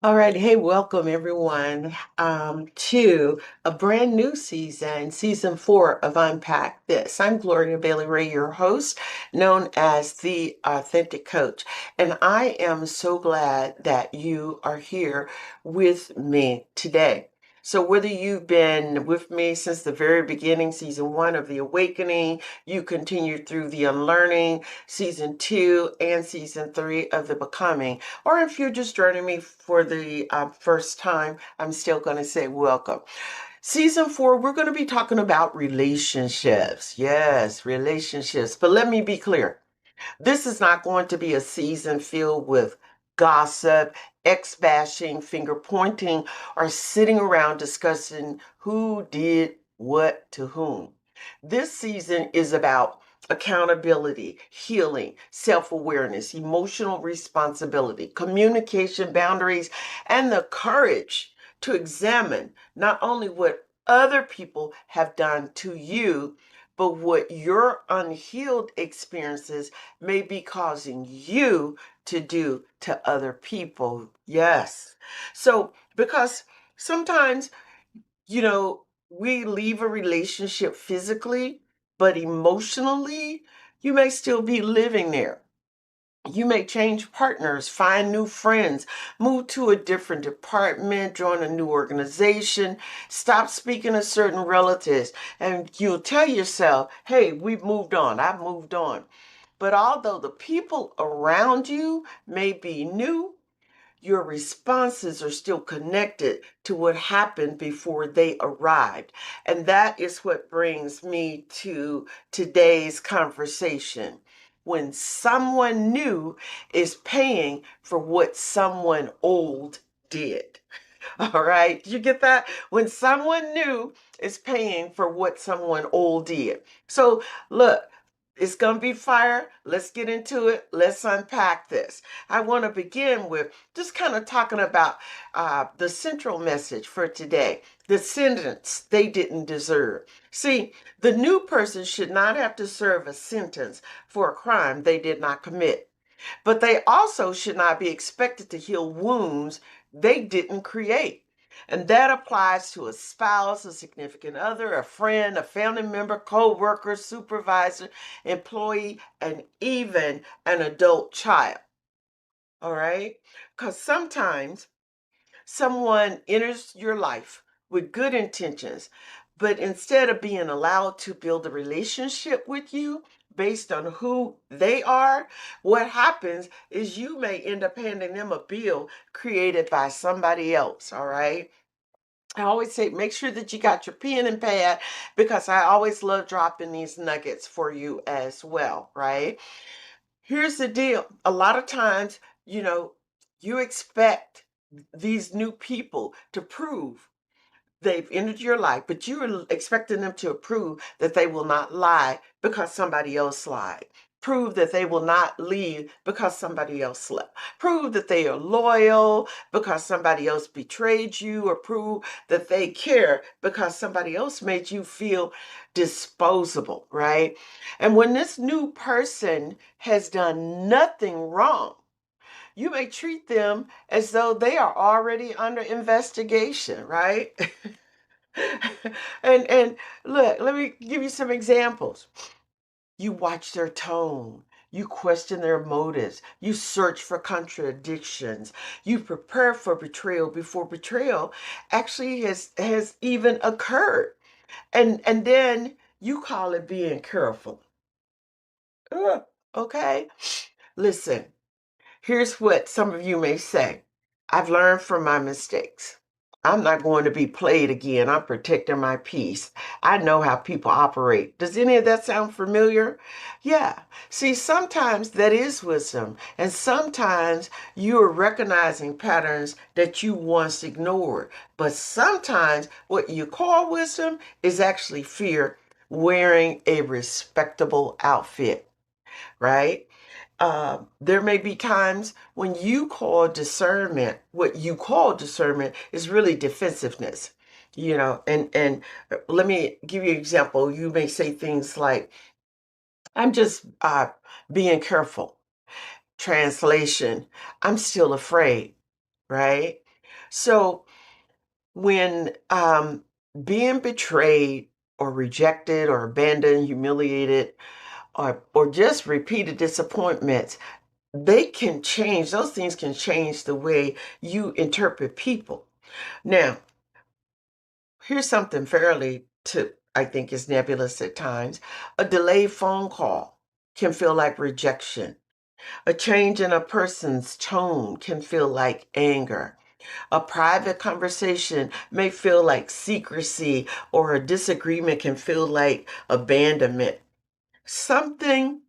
All right. Hey, welcome everyone to a brand new season 4 of UnPack This. I'm Gloria Bailey-Ray, your host, known as the Authentic Coach. And I am so glad that you are here with me today. So whether you've been with me since the very beginning, season 1 of The Awakening, you continued through the Unlearning, season 2, and season 3 of The Becoming, or if you're just joining me for the first time, I'm still going to say welcome. Season 4, we're going to be talking about relationships. Yes, relationships. But let me be clear. This is not going to be a season filled with gossip, ex bashing, finger pointing, or sitting around discussing who did what to whom. This season is about accountability, healing, self awareness, emotional responsibility, communication boundaries, and the courage to examine not only what other people have done to you, but what your unhealed experiences may be causing you to do to other people. Yes. So, because sometimes, we leave a relationship physically, but emotionally, you may still be living there. You may change partners, find new friends, move to a different department, join a new organization, stop speaking to certain relatives, and you'll tell yourself, hey, we've moved on, I've moved on. But although the people around you may be new, your responses are still connected to what happened before they arrived. And that is what brings me to today's conversation. When someone new is paying for what someone old did. All right, you get that? When someone new is paying for what someone old did. So, look, it's going to be fire. Let's get into it. Let's unpack this. I want to begin with just kind of talking about the central message for today, the sentence they didn't deserve. See, the new person should not have to serve a sentence for a crime they did not commit, but they also should not be expected to heal wounds they didn't create. And that applies to a spouse, a significant other, a friend, a family member, co-worker, supervisor, employee, and even an adult child. All right? Because sometimes someone enters your life with good intentions, but instead of being allowed to build a relationship with you based on who they are, what happens is you may end up handing them a bill created by somebody else. All right? I always say make sure that you got your pen and pad because I always love dropping these nuggets for you as well, right? Here's the deal. A lot of times, you expect these new people to prove they've entered your life, but you're expecting them to prove that they will not lie because somebody else lied. Prove that they will not leave because somebody else slept. Prove that they are loyal because somebody else betrayed you, or prove that they care because somebody else made you feel disposable, right? And when this new person has done nothing wrong, you may treat them as though they are already under investigation, right? And look, let me give you some examples. You watch their tone. You question their motives. You search for contradictions. You prepare for betrayal before betrayal actually has even occurred. And then you call it being careful. Okay? Listen, here's what some of you may say. I've learned from my mistakes. I'm not going to be played again. I'm protecting my peace. I know how people operate. Does any of that sound familiar? Yeah. See, sometimes that is wisdom, and sometimes you are recognizing patterns that you once ignored. But sometimes what you call wisdom is actually fear wearing a respectable outfit, right? There may be times when what you call discernment is really defensiveness, and let me give you an example. You may say things like, I'm just being careful. Translation, I'm still afraid, right? So when being betrayed or rejected or abandoned, humiliated, or just repeated disappointments, those things can change the way you interpret people. Now, here's something I think is nebulous at times. A delayed phone call can feel like rejection. A change in a person's tone can feel like anger. A private conversation may feel like secrecy, or a disagreement can feel like abandonment. Something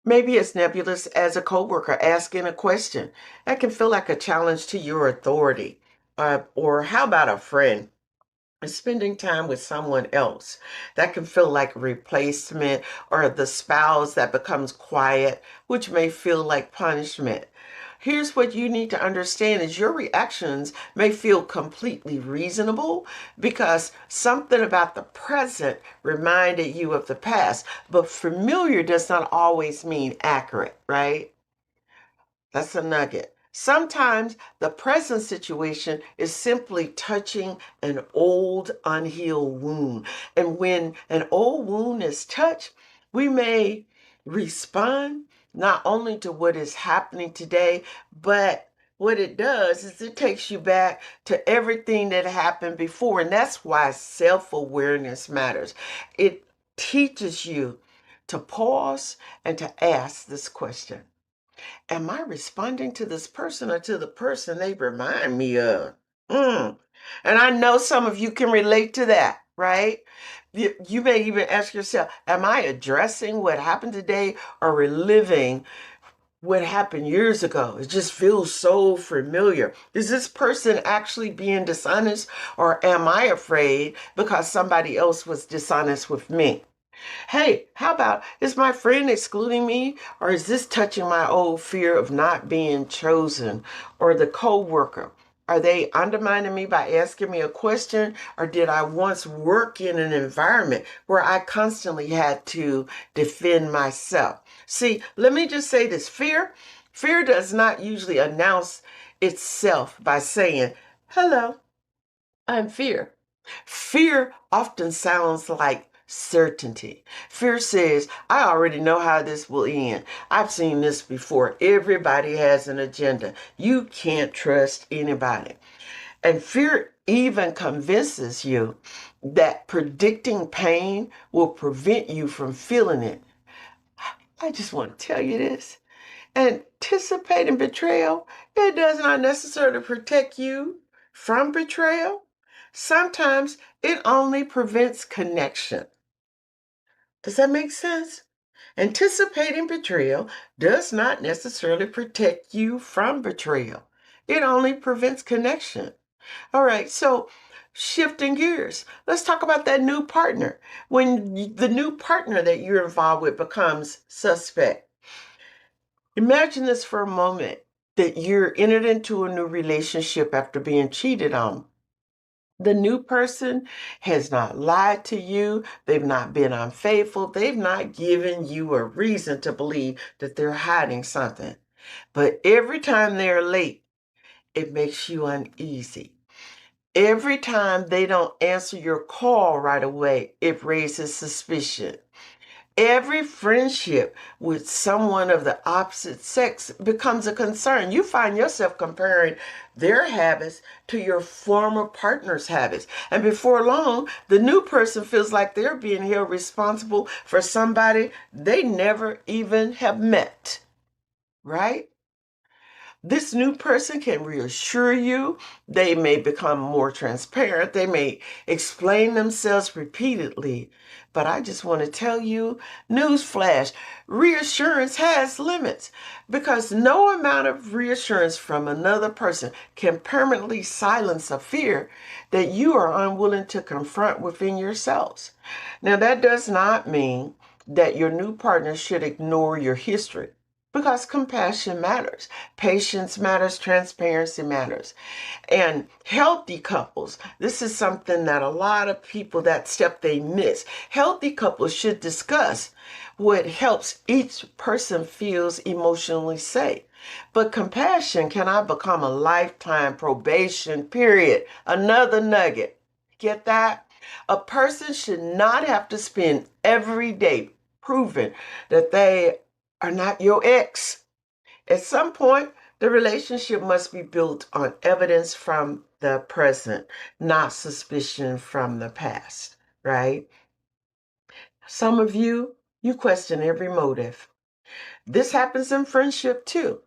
maybe as nebulous as a coworker asking a question that can feel like a challenge to your authority. Or how about a friend spending time with someone else that can feel like a replacement, or the spouse that becomes quiet, which may feel like punishment. Here's what you need to understand is your reactions may feel completely reasonable because something about the present reminded you of the past, but familiar does not always mean accurate, right? That's a nugget. Sometimes the present situation is simply touching an old unhealed wound. And when an old wound is touched, we may respond not only to what is happening today, but what it does is it takes you back to everything that happened before. And that's why self-awareness matters. It teaches you to pause and to ask this question: am I responding to this person or to the person they remind me of? Mm. And I know some of you can relate to that, right? You may even ask yourself, am I addressing what happened today or reliving what happened years ago? It just feels so familiar. Is this person actually being dishonest, or am I afraid because somebody else was dishonest with me? Hey, how about, is my friend excluding me, or is this touching my old fear of not being chosen? Or the coworker, are they undermining me by asking me a question, or did I once work in an environment where I constantly had to defend myself? See, let me just say this: fear does not usually announce itself by saying, "Hello, I'm fear." Fear often sounds like certainty. Fear says, I already know how this will end. I've seen this before. Everybody has an agenda. You can't trust anybody. And fear even convinces you that predicting pain will prevent you from feeling it. I just want to tell you this. Anticipating betrayal, it does not necessarily protect you from betrayal. Sometimes it only prevents connection. Does that make sense? Anticipating betrayal does not necessarily protect you from betrayal. It only prevents connection. All right, so shifting gears, let's talk about that new partner. When the new partner that you're involved with becomes suspect, imagine this for a moment, that you're entered into a new relationship after being cheated on. The new person has not lied to you. They've not been unfaithful. They've not given you a reason to believe that they're hiding something. But every time they're late, it makes you uneasy. Every time they don't answer your call right away, it raises suspicion. Every friendship with someone of the opposite sex becomes a concern. You find yourself comparing their habits to your former partner's habits. And before long, the new person feels like they're being held responsible for somebody they never even have met, right? This new person can reassure you. They may become more transparent. They may explain themselves repeatedly. But I just want to tell you, newsflash, reassurance has limits, because no amount of reassurance from another person can permanently silence a fear that you are unwilling to confront within yourselves. Now, that does not mean that your new partner should ignore your history. Because compassion matters, patience matters, transparency matters. And healthy couples, this is something that a lot of people, that step they miss. Healthy couples should discuss what helps each person feels emotionally safe. But compassion cannot become a lifetime probation period. Another nugget. Get that? A person should not have to spend every day proving that they are not your ex. At some point, the relationship must be built on evidence from the present, not suspicion from the past, right? Some of you question every motive. This happens in friendship too.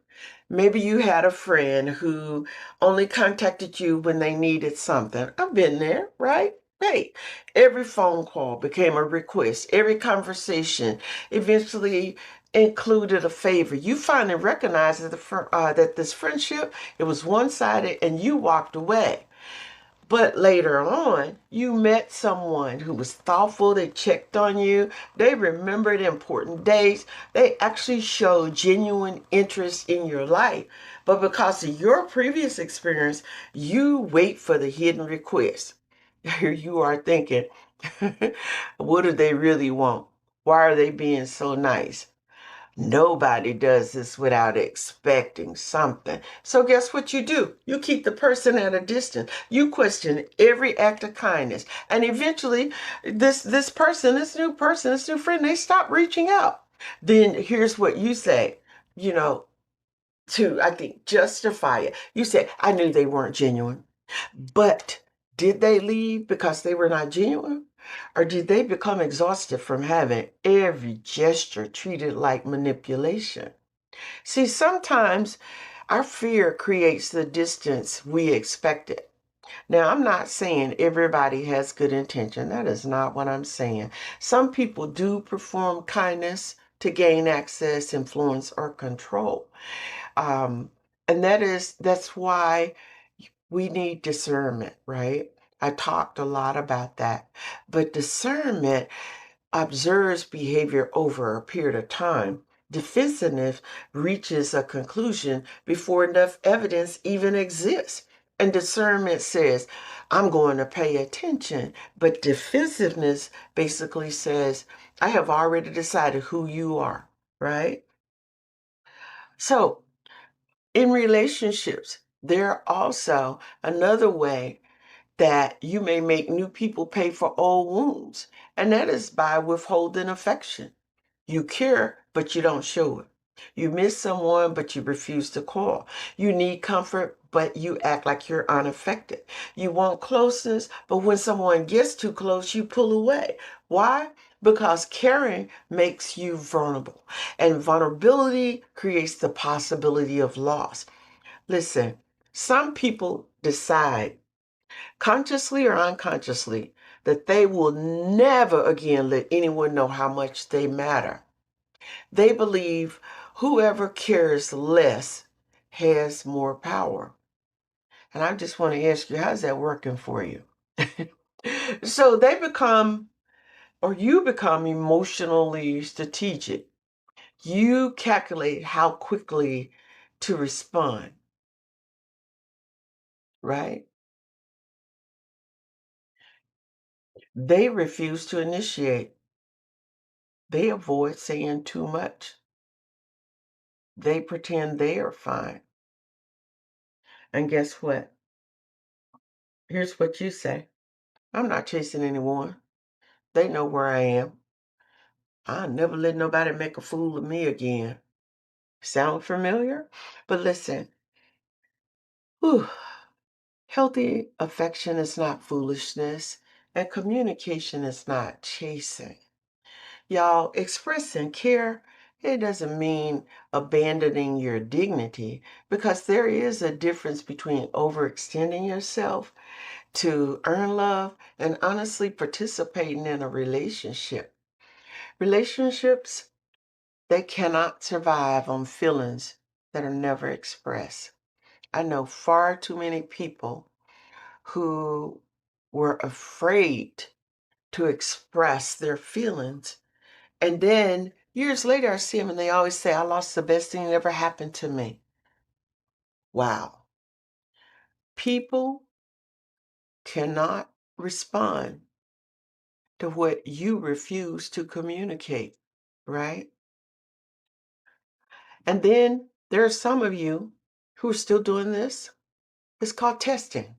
Maybe you had a friend who only contacted you when they needed something. I've been there, right? Hey, every phone call became a request. Every conversation eventually included a favor. You finally recognized that this friendship, it was one-sided, and you walked away. But later on, you met someone who was thoughtful. They checked on you. They remembered important dates. They actually showed genuine interest in your life. But because of your previous experience, you wait for the hidden request. Here you are thinking, what do they really want? Why are they being so nice? Nobody does this without expecting something. So guess what you do? You keep the person at a distance. You question every act of kindness. And eventually this person, this new person, this new friend, they stop reaching out. Then here's what you say, you know, to, I think, justify it. You say, I knew they weren't genuine. But did they leave because they were not genuine? Or did they become exhausted from having every gesture treated like manipulation? See, sometimes our fear creates the distance we expected. Now, I'm not saying everybody has good intention. That is not what I'm saying. Some people do perform kindness to gain access, influence, or control. Um, and that's why we need discernment, right? I talked a lot about that. But discernment observes behavior over a period of time. Defensiveness reaches a conclusion before enough evidence even exists. And discernment says, I'm going to pay attention. But defensiveness basically says, I have already decided who you are, right? So in relationships, there also another way that you may make new people pay for old wounds, and that is by withholding affection. You care, but you don't show it. You miss someone, but you refuse to call. You need comfort, but you act like you're unaffected. You want closeness, but when someone gets too close, you pull away. Why? Because caring makes you vulnerable, and vulnerability creates the possibility of loss. Listen, some people decide, consciously or unconsciously, that they will never again let anyone know how much they matter. They believe whoever cares less has more power. And I just want to ask you, how's that working for you? So they become, or you become emotionally strategic. You calculate how quickly to respond, right? They refuse to initiate. They avoid saying too much. They pretend they are fine. And guess what? Here's what you say. I'm not chasing anyone. They know where I am. I'll never let nobody make a fool of me again. Sound familiar? But listen, whew, healthy affection is not foolishness, and communication is not chasing. Y'all, expressing care, it doesn't mean abandoning your dignity, because there is a difference between overextending yourself to earn love and honestly participating in a relationship. Relationships, they cannot survive on feelings that are never expressed. I know far too many people who were afraid to express their feelings, and then Years later, I see them and they always say, I lost the best thing that ever happened to me. Wow. People cannot respond to what you refuse to communicate, right? And then there are some of you who are still doing this. It's called testing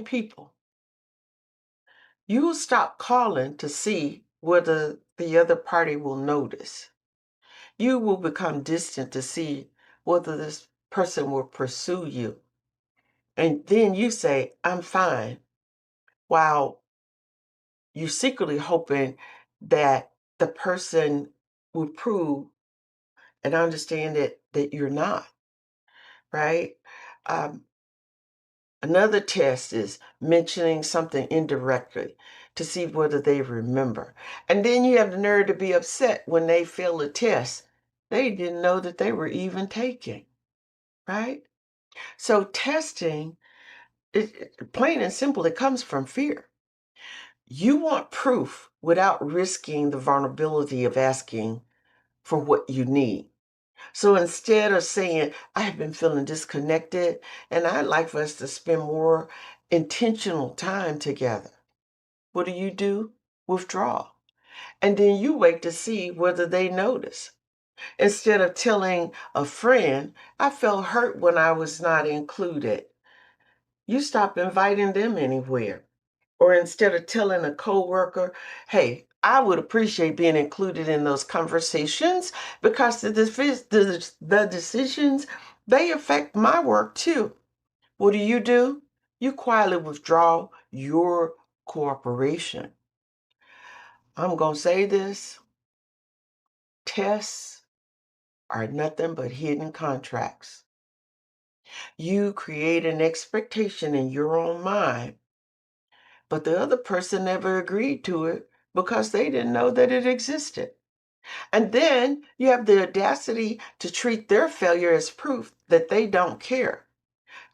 people. You will stop calling to see whether the other party will notice. You will become distant to see whether this person will pursue you. And then you say, I'm fine, while you're secretly hoping that the person will prove and understand that you're not, right? Um, Another test is mentioning something indirectly to see whether they remember. And then you have the nerve to be upset when they fail a test they didn't know that they were even taking, right? So testing, plain and simple, it comes from fear. You want proof without risking the vulnerability of asking for what you need. So instead of saying, I have been feeling disconnected and I'd like for us to spend more intentional time together, what do? Withdraw. And then you wait to see whether they notice. Instead of telling a friend, I felt hurt when I was not included, you stop inviting them anywhere. Or instead of telling a coworker, hey, I would appreciate being included in those conversations because the decisions, they affect my work too. What do? You quietly withdraw your cooperation. I'm going to say this, tests are nothing but hidden contracts. You create an expectation in your own mind, but the other person never agreed to it because they didn't know that it existed. And then you have the audacity to treat their failure as proof that they don't care.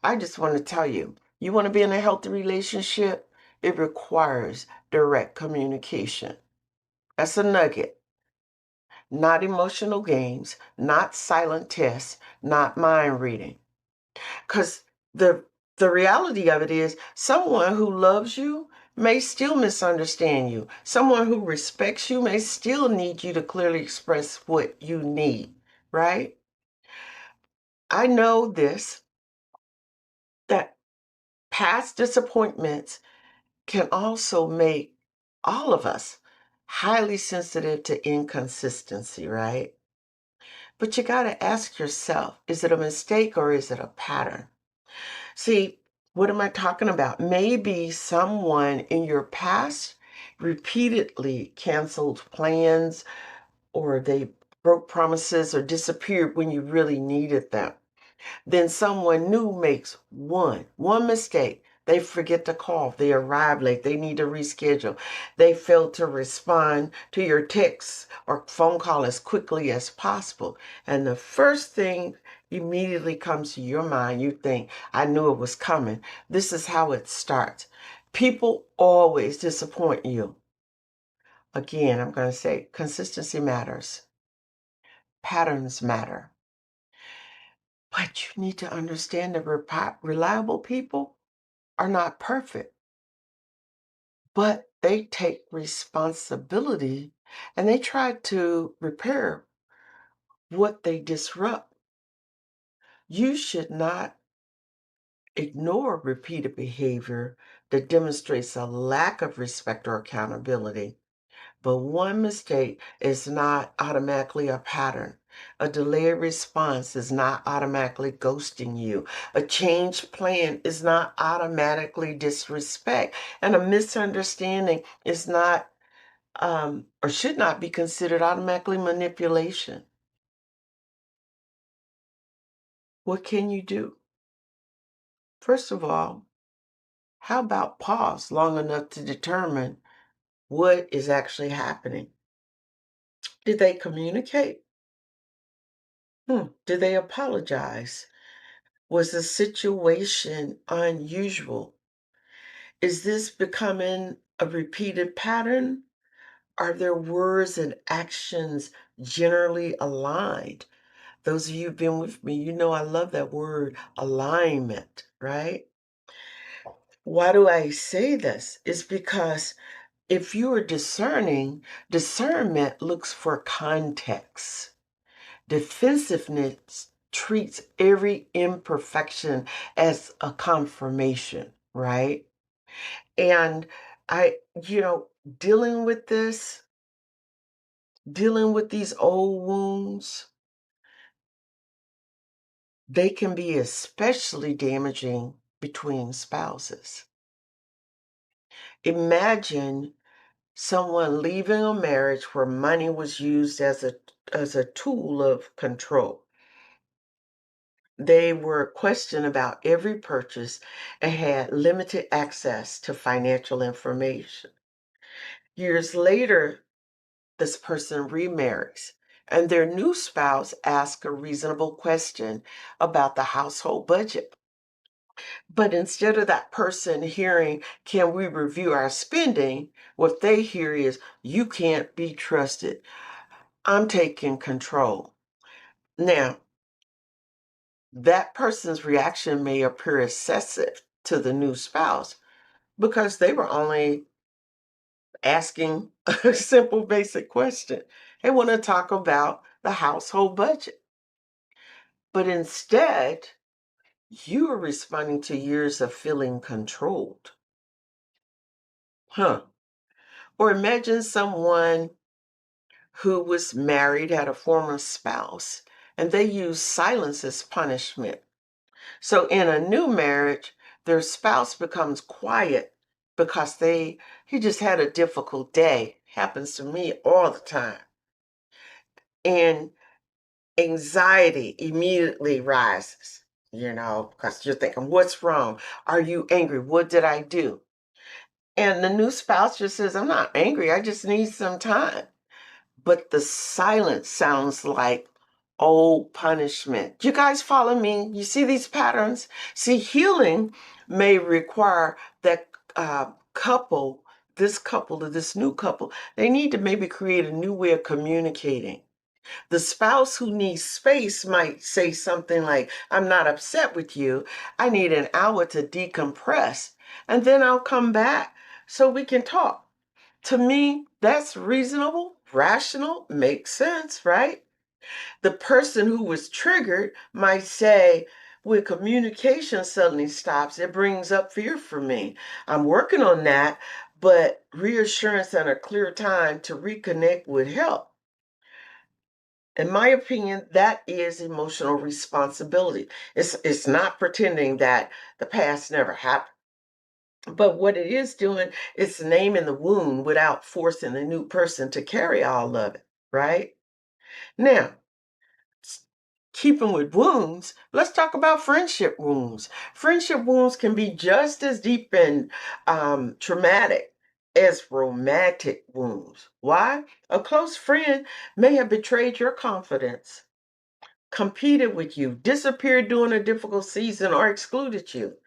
I just want to tell you, you want to be in a healthy relationship, it requires direct communication. That's a nugget. Not emotional games, not silent tests, not mind reading. Because the reality of it is someone who loves you may still misunderstand you. Someone who respects you may still need you to clearly express what you need, right? I know this, that past disappointments can also make all of us highly sensitive to inconsistency, right? But you got to ask yourself, is it a mistake or is it a pattern? See, what am I talking about? Maybe someone in your past repeatedly canceled plans or they broke promises or disappeared when you really needed them. Then someone new makes one mistake. They forget to call. They arrive late. They need to reschedule. They fail to respond to your text or phone call as quickly as possible. And the first thing immediately comes to your mind, you think, I knew it was coming. This is how it starts. People always disappoint you. Again, I'm going to say consistency matters. Patterns matter. But you need to understand that reliable people are not perfect, but they take responsibility and they try to repair what they disrupt. You should not ignore repeated behavior that demonstrates a lack of respect or accountability. But one mistake is not automatically a pattern. A delayed response is not automatically ghosting you. A changed plan is not automatically disrespect. And a misunderstanding is not or should not be considered automatically manipulation. What can you do? First of all, how about pause long enough to determine what is actually happening? Did they communicate? Did they apologize? Was the situation unusual? Is this becoming a repeated pattern? Are their words and actions generally aligned? Those of you who've been with me, you know I love that word, alignment, right? Why do I say this? It's because if you are discerning, discernment looks for context. Defensiveness treats every imperfection as a confirmation, right? And I, you know, dealing with this, dealing with these old wounds, they can be especially damaging between spouses. Imagine someone leaving a marriage where money was used as a tool of control. They were questioned about every purchase and had limited access to financial information. Years later, this person remarries, and their new spouse asks a reasonable question about the household budget. But instead of that person hearing, can we review our spending? What they hear is, you can't be trusted. I'm taking control. Now, that person's reaction may appear excessive to the new spouse because they were only asking a simple, basic question. They want to talk about the household budget. But instead, you are responding to years of feeling controlled. Huh. Or imagine someone who was married, had a former spouse, and they used silence as punishment. So in a new marriage, their spouse becomes quiet because he just had a difficult day. Happens to me all the time. And anxiety immediately rises, because you're thinking, what's wrong? Are you angry? What did I do? And the new spouse just says, I'm not angry. I just need some time. But the silence sounds like old punishment. You guys follow me? You see these patterns? See, healing may require that this couple or this new couple, they need to maybe create a new way of communicating. The spouse who needs space might say something like, I'm not upset with you. I need an hour to decompress, and then I'll come back so we can talk. To me, that's reasonable, rational, makes sense, right? The person who was triggered might say, when communication suddenly stops, it brings up fear for me. I'm working on that, but reassurance and a clear time to reconnect would help. In my opinion, that is emotional responsibility. It's not pretending that the past never happened. But what it is doing is naming the wound without forcing the new person to carry all of it, right? Now, s- keeping with wounds, let's talk about friendship wounds. Friendship wounds can be just as deep and traumatic as romantic wounds. Why? A close friend may have betrayed your confidence, competed with you, disappeared during a difficult season, or excluded you.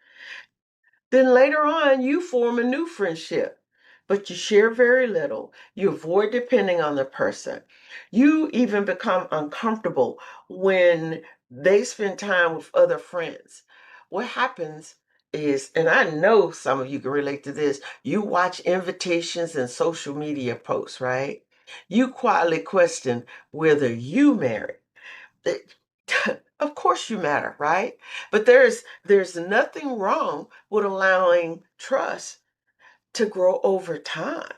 Then later on, you form a new friendship, but you share very little. You avoid depending on the person. You even become uncomfortable when they spend time with other friends. What happens is, and I know some of you can relate to this, you watch invitations and social media posts, right? You quietly question whether you marry. It- of course you matter, right? But there's nothing wrong with allowing trust to grow over time.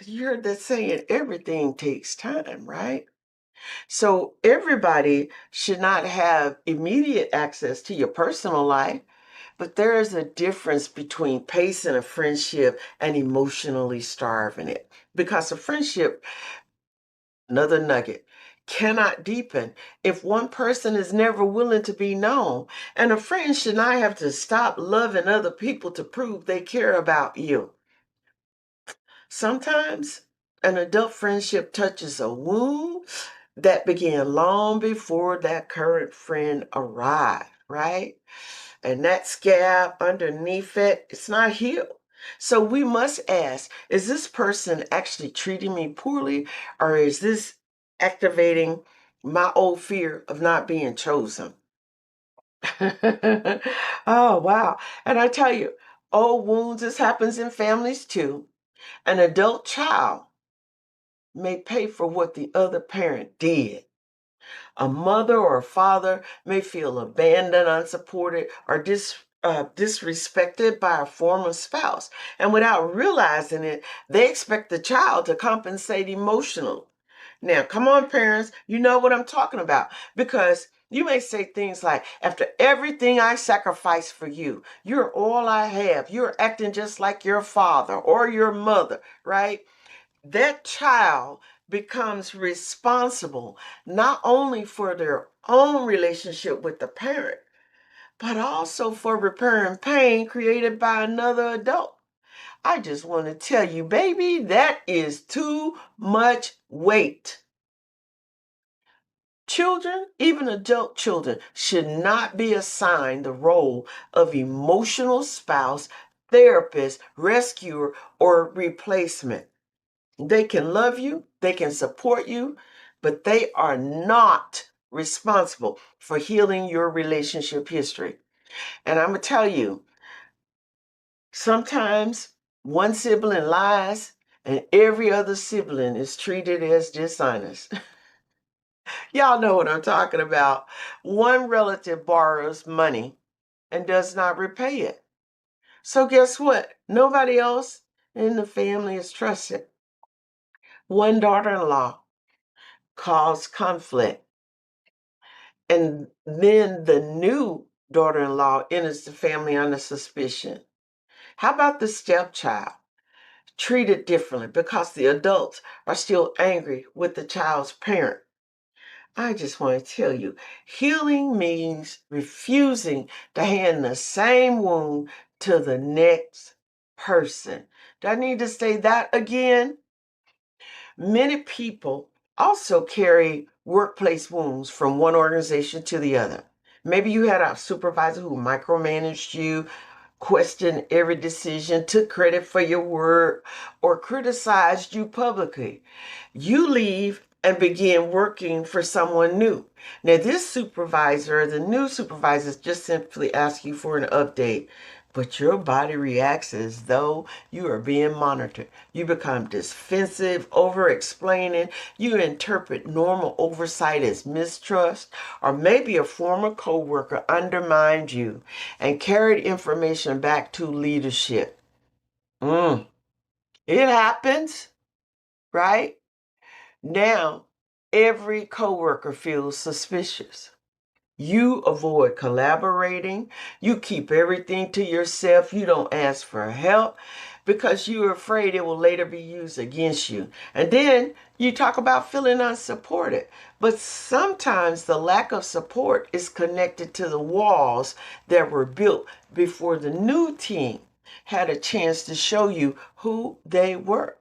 You heard that saying, everything takes time, right? So everybody should not have immediate access to your personal life, but there is a difference between pacing a friendship and emotionally starving it. Because a friendship, another nugget, cannot deepen if one person is never willing to be known. And a friend should not have to stop loving other people to prove they care about you. Sometimes an adult friendship touches a wound that began long before that current friend arrived, right? And that scab underneath it, it's not healed. So we must ask, is this person actually treating me poorly, or is this activating my old fear of not being chosen? Oh, wow. And I tell you, old wounds, this happens in families too. An adult child may pay for what the other parent did. A mother or a father may feel abandoned, unsupported, or disrespected by a former spouse. And without realizing it, they expect the child to compensate emotionally. Now, come on, parents, you know what I'm talking about. Because you may say things like, after everything I sacrificed for you, you're all I have. You're acting just like your father or your mother, right? That child becomes responsible not only for their own relationship with the parent, but also for repairing pain created by another adult. I just want to tell you, baby, that is too much weight. Children, even adult children, should not be assigned the role of emotional spouse, therapist, rescuer, or replacement. They can love you, they can support you, but they are not responsible for healing your relationship history. And I'm going to tell you, sometimes one sibling lies and every other sibling is treated as dishonest. Y'all know what I'm talking about. One relative borrows money and does not repay it. So guess what? Nobody else in the family is trusted. One daughter-in-law caused conflict, and then the new daughter-in-law enters the family under suspicion. How about the stepchild? Treated differently because the adults are still angry with the child's parent. I just want to tell you, healing means refusing to hand the same wound to the next person. Do I need to say that again? Many people also carry workplace wounds from one organization to the other. Maybe you had a supervisor who micromanaged you, questioned every decision, took credit for your work, or criticized you publicly. You leave and begin working for someone new. Now, this supervisor, the new supervisors, just simply ask you for an update, but your body reacts as though you are being monitored. You become defensive, over explaining. You interpret normal oversight as mistrust, or maybe a former coworker undermined you and carried information back to leadership. It happens, right? Now, every coworker feels suspicious. You avoid collaborating. You keep everything to yourself. You don't ask for help because you're afraid it will later be used against you. And then you talk about feeling unsupported. But sometimes the lack of support is connected to the walls that were built before the new team had a chance to show you who they were.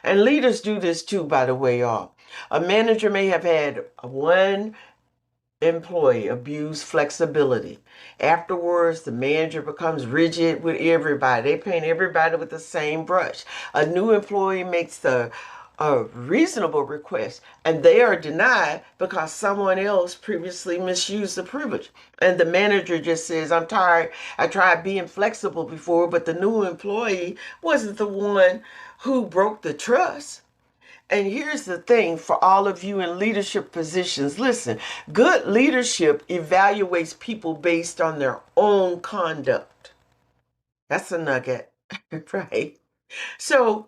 And leaders do this too, by the way, y'all. A manager may have had one employee abuse flexibility. Afterwards, the manager becomes rigid with everybody. They paint everybody with the same brush. A new employee makes a reasonable request and they are denied because someone else previously misused the privilege. And the manager just says, I'm tired. I tried being flexible before, but the new employee wasn't the one who broke the trust. And here's the thing for all of you in leadership positions. Listen, good leadership evaluates people based on their own conduct. That's a nugget, right? So,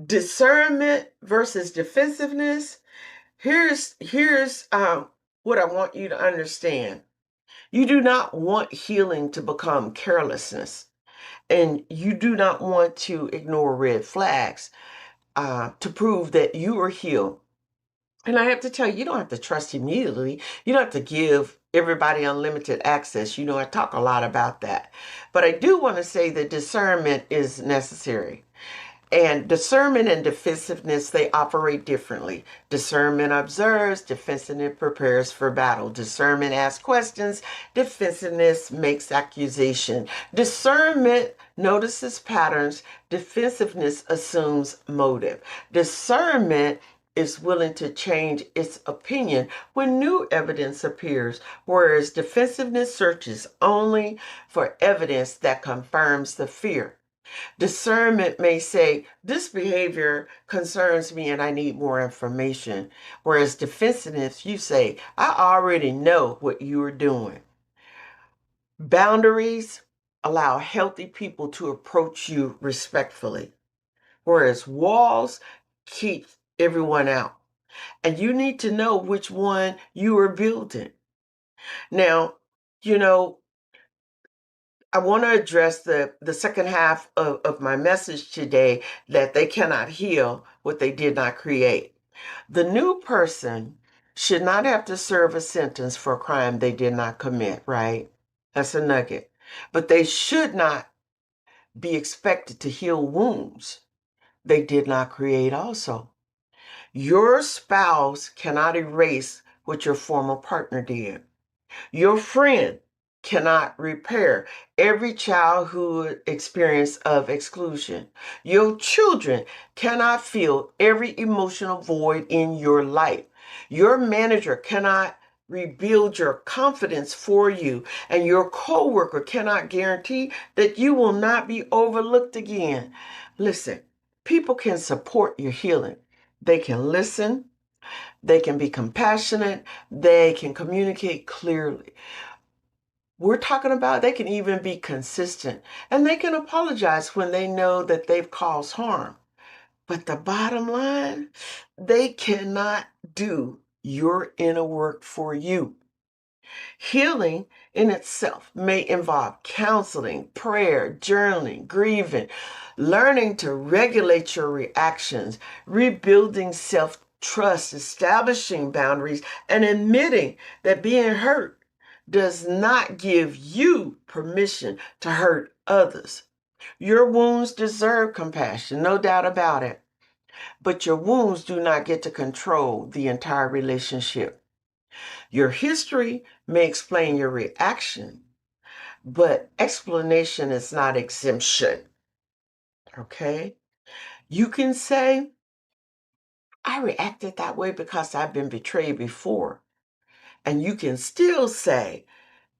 discernment versus defensiveness. Here's what I want you to understand. You do not want healing to become carelessness, and you do not want to ignore red flags to prove that you are healed. And I have to tell you, you don't have to trust immediately. You don't have to give everybody unlimited access. You know, I talk a lot about that. But I do want to say that discernment is necessary. And discernment and defensiveness, they operate differently. Discernment observes, defensiveness prepares for battle. Discernment asks questions, defensiveness makes accusation. Discernment notices patterns, defensiveness assumes motive. Discernment is willing to change its opinion when new evidence appears, whereas defensiveness searches only for evidence that confirms the fear. Discernment may say, this behavior concerns me and I need more information. Whereas defensiveness, you say, I already know what you are doing. Boundaries allow healthy people to approach you respectfully, whereas walls keep everyone out. And you need to know which one you are building. Now, you know, I want to address the second half of my message today, that they cannot heal what they did not create. The new person should not have to serve a sentence for a crime they did not commit, right? That's a nugget. But they should not be expected to heal wounds they did not create also. Your spouse cannot erase what your former partner did. Your friend cannot repair every childhood experience of exclusion. Your children cannot fill every emotional void in your life. Your manager cannot rebuild your confidence for you, and your coworker cannot guarantee that you will not be overlooked again. Listen, people can support your healing. They can listen, they can be compassionate, they can communicate clearly. We're talking about they can even be consistent, and they can apologize when they know that they've caused harm. But the bottom line, they cannot do your inner work for you. Healing in itself may involve counseling, prayer, journaling, grieving, learning to regulate your reactions, rebuilding self-trust, establishing boundaries, and admitting that being hurt does not give you permission to hurt others. Your wounds deserve compassion, no doubt about it. But your wounds do not get to control the entire relationship. Your history may explain your reaction, but explanation is not exemption. Okay? You can say, I reacted that way because I've been betrayed before. And you can still say,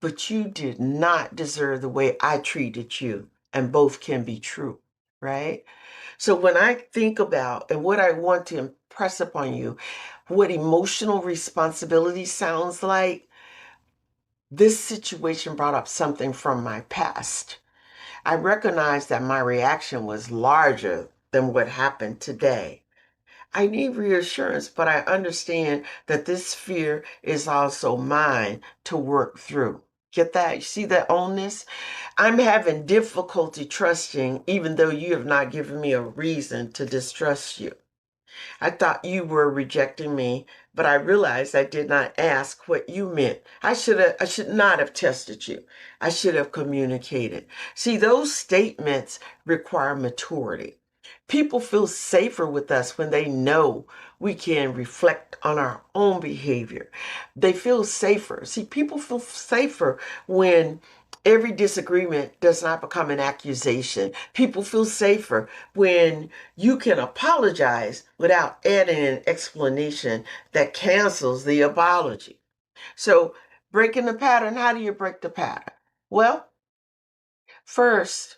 but you did not deserve the way I treated you. And both can be true, right? So when I think about and what I want to impress upon you, what emotional responsibility sounds like, this situation brought up something from my past. I recognize that my reaction was larger than what happened today. I need reassurance, but I understand that this fear is also mine to work through. Get that? You see that onus? I'm having difficulty trusting, even though you have not given me a reason to distrust you. I thought you were rejecting me, but I realized I did not ask what you meant. I should not have tested you. I should have communicated. See, those statements require maturity. People feel safer with us when they know we can reflect on our own behavior. They feel safer. See, people feel safer when every disagreement does not become an accusation. People feel safer when you can apologize without adding an explanation that cancels the apology. So, breaking the pattern, how do you break the pattern? Well, first,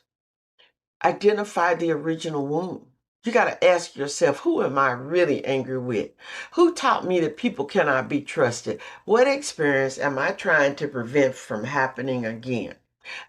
identify the original wound. You got to ask yourself, who am I really angry with? Who taught me that people cannot be trusted? What experience am I trying to prevent from happening again?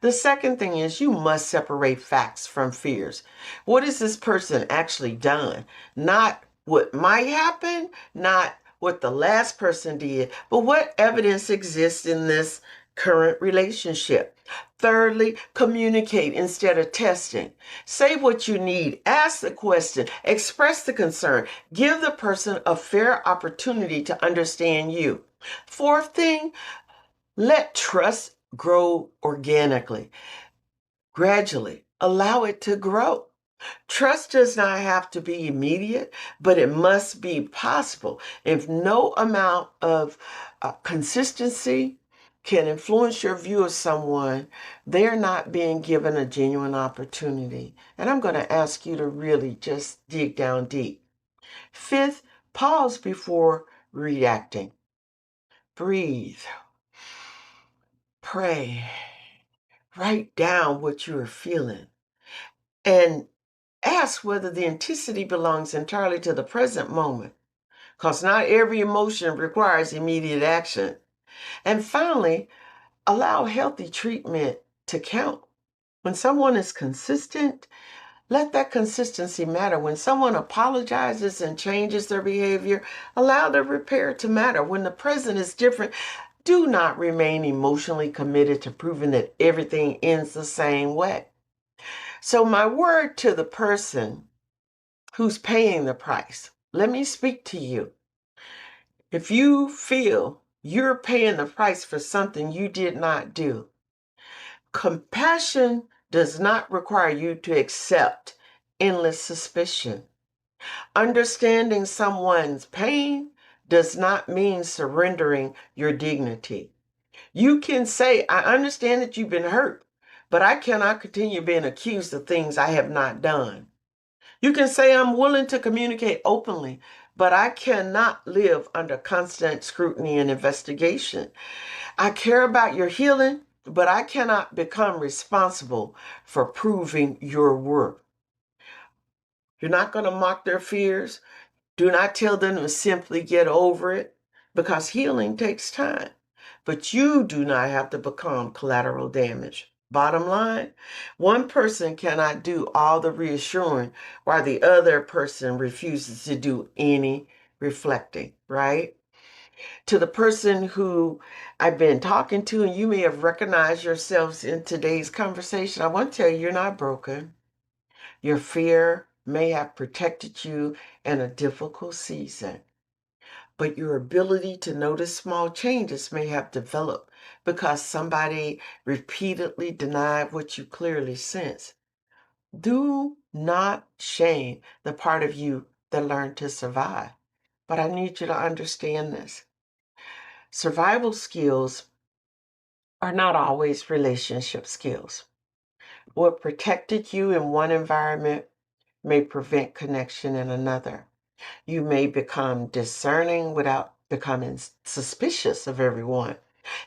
The second thing is you must separate facts from fears. What has this person actually done? Not what might happen, not what the last person did, but what evidence exists in this current relationship. Thirdly, communicate instead of testing. Say what you need, ask the question, express the concern, give the person a fair opportunity to understand you. Fourth thing, let trust grow organically, gradually. Allow it to grow. Trust does not have to be immediate, but it must be possible. If no amount of consistency can influence your view of someone, they're not being given a genuine opportunity. And I'm going to ask you to really just dig down deep. Fifth, pause before reacting. Breathe. Pray. Write down what you are feeling. And ask whether the intensity belongs entirely to the present moment, because not every emotion requires immediate action. And finally, allow healthy treatment to count. When someone is consistent, let that consistency matter. When someone apologizes and changes their behavior, allow the repair to matter. When the present is different, do not remain emotionally committed to proving that everything ends the same way. So my word to the person who's paying the price, let me speak to you. If you feel you're paying the price for something you did not do, compassion does not require you to accept endless suspicion. Understanding someone's pain does not mean surrendering your dignity. You can say, I understand that you've been hurt, but I cannot continue being accused of things I have not done. You can say, I'm willing to communicate openly, but I cannot live under constant scrutiny and investigation. I care about your healing, but I cannot become responsible for proving your worth. You're not going to mock their fears. Do not tell them to simply get over it, because healing takes time. But you do not have to become collateral damage. Bottom line, one person cannot do all the reassuring while the other person refuses to do any reflecting, right? To the person who I've been talking to, and you may have recognized yourselves in today's conversation, I want to tell you, you're not broken. Your fear may have protected you in a difficult season, but your ability to notice small changes may have developed because somebody repeatedly denied what you clearly sense. Do not shame the part of you that learned to survive. But I need you to understand this. Survival skills are not always relationship skills. What protected you in one environment may prevent connection in another. You may become discerning without becoming suspicious of everyone.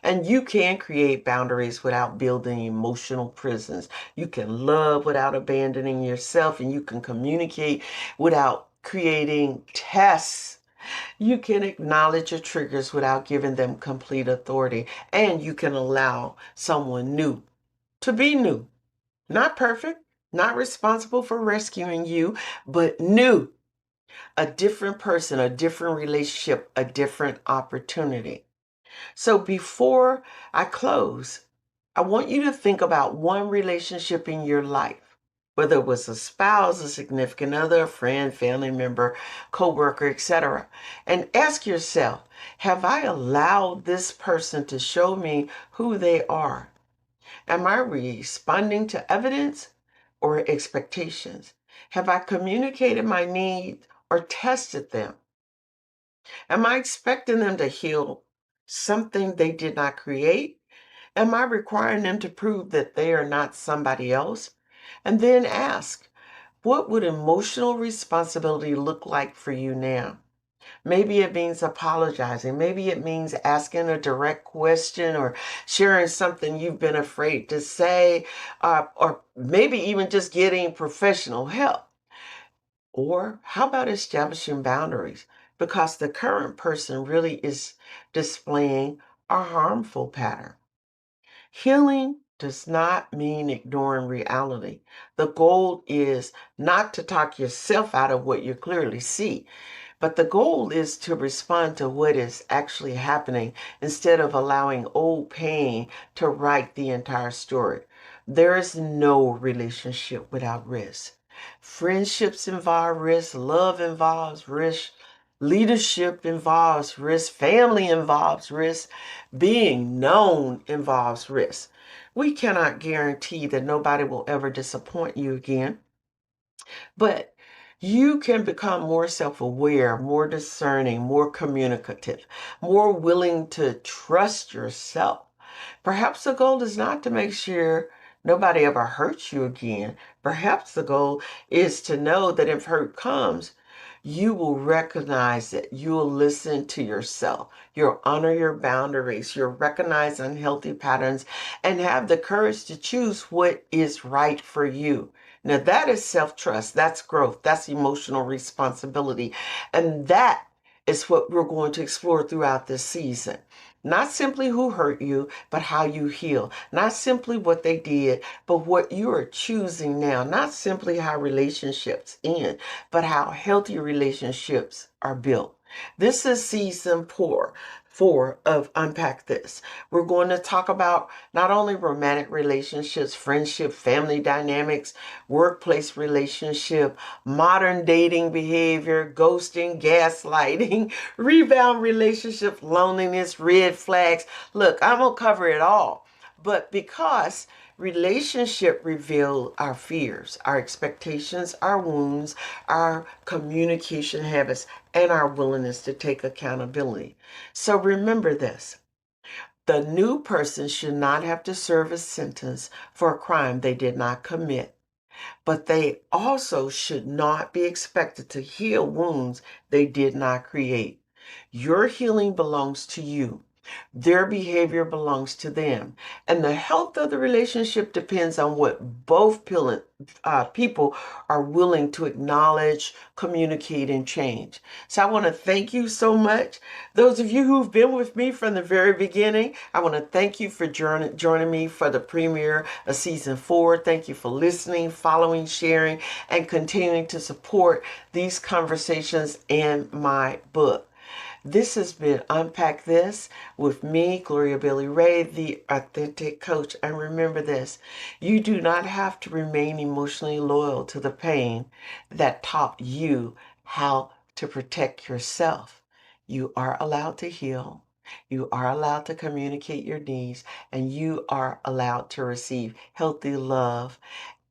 And you can create boundaries without building emotional prisons. You can love without abandoning yourself, and you can communicate without creating tests. You can acknowledge your triggers without giving them complete authority. And you can allow someone new to be new. Not perfect, not responsible for rescuing you, but new. A different person, a different relationship, a different opportunity. So before I close, I want you to think about one relationship in your life, whether it was a spouse, a significant other, a friend, family member, coworker, etc. And ask yourself, have I allowed this person to show me who they are? Am I responding to evidence or expectations? Have I communicated my needs or tested them? Am I expecting them to heal something they did not create? Am I requiring them to prove that they are not somebody else? And then ask, what would emotional responsibility look like for you now? Maybe it means apologizing. Maybe it means asking a direct question or sharing something you've been afraid to say, or maybe even just getting professional help. Or how about establishing boundaries? Because the current person really is displaying a harmful pattern. Healing does not mean ignoring reality. The goal is not to talk yourself out of what you clearly see, but the goal is to respond to what is actually happening instead of allowing old pain to write the entire story. There is no relationship without risk. Friendships involve risk, love involves risk, leadership involves risk, family involves risk, being known involves risk. We cannot guarantee that nobody will ever disappoint you again. But you can become more self-aware, more discerning, more communicative, more willing to trust yourself. Perhaps the goal is not to make sure nobody ever hurts you again. Perhaps the goal is to know that if hurt comes, you will recognize it. You will listen to yourself. You'll honor your boundaries. You'll recognize unhealthy patterns and have the courage to choose what is right for you. Now, that is self-trust. That's growth. That's emotional responsibility. And that is what we're going to explore throughout this season. Not simply who hurt you, but how you heal. Not simply what they did, but what you are choosing now. Not simply how relationships end, but how healthy relationships are built. This is season four of Unpack This. We're going to talk about not only romantic relationships, friendship, family dynamics, workplace relationship, modern dating behavior, ghosting, gaslighting, rebound relationship, loneliness, red flags. Look, I'm going to cover it all. But because relationship reveal our fears, our expectations, our wounds, our communication habits, and our willingness to take accountability. So remember this. The new person should not have to serve a sentence for a crime they did not commit, but they also should not be expected to heal wounds they did not create. Your healing belongs to you. Their behavior belongs to them. And the health of the relationship depends on what both people are willing to acknowledge, communicate, and change. So I want to thank you so much. Those of you who've been with me from the very beginning, I want to thank you for joining me for the premiere of season 4. Thank you for listening, following, sharing, and continuing to support these conversations in my book. This has been Unpack This with me, Gloria Bailey-Ray, the authentic coach. And remember this, you do not have to remain emotionally loyal to the pain that taught you how to protect yourself. You are allowed to heal. You are allowed to communicate your needs, and you are allowed to receive healthy love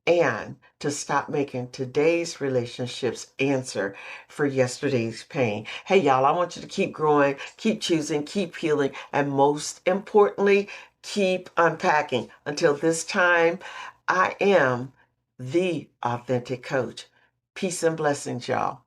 and to stop making today's relationships answer for yesterday's pain. Hey, y'all, I want you to keep growing, keep choosing, keep healing, and most importantly, keep unpacking. Until this time, I am the authentic coach. Peace and blessings, y'all.